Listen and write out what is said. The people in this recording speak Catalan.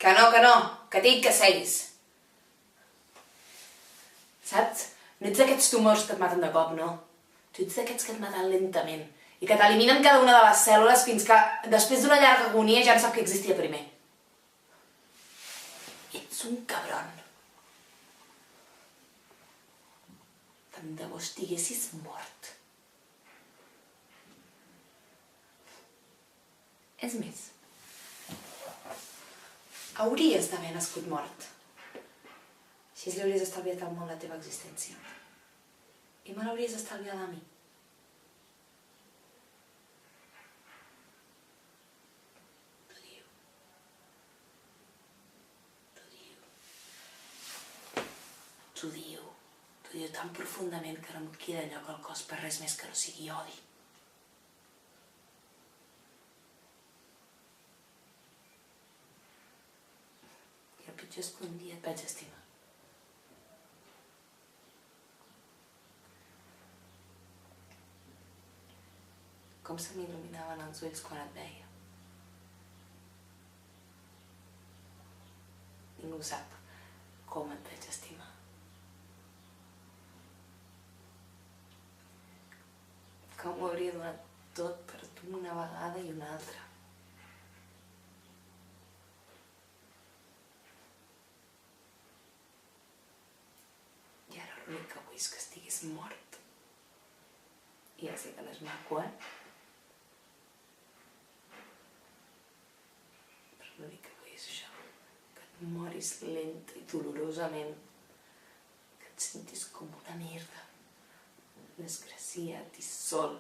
Que no, que t'he dit que seguis. Saps? No ets d'aquests tumors que et maten de cop, no? Tu ets d'aquests que et maten lentament i que t'eliminen cada una de les cèl·lules fins que, després d'una llarga agonia, ja no sap què existia primer. Ets un cabron. Tant de bo estiguessis mort. És més, hauries d'haver nascut mort. Així li hauries estalviat al món la teva existència. I me l'hauries estalviat a mi. T'ho diu. T'ho diu. T'ho diu. T'ho diu tan profundament que no em queda lloc al cos per res més que no sigui odi. I el pitjor és que un dia et vaig estimar. Com se m'il·luminaven els ulls quan et veia. Ningú sap com et vaig estimar. Com ho hauria donat tot per tu una vegada i una altra. I ara l'únic que vull és que estiguis mort. I ja sé que no és maco, L'únic que vull és això, que et moris lenta i dolorosament, que et sentis com una merda, desgraciat i sol.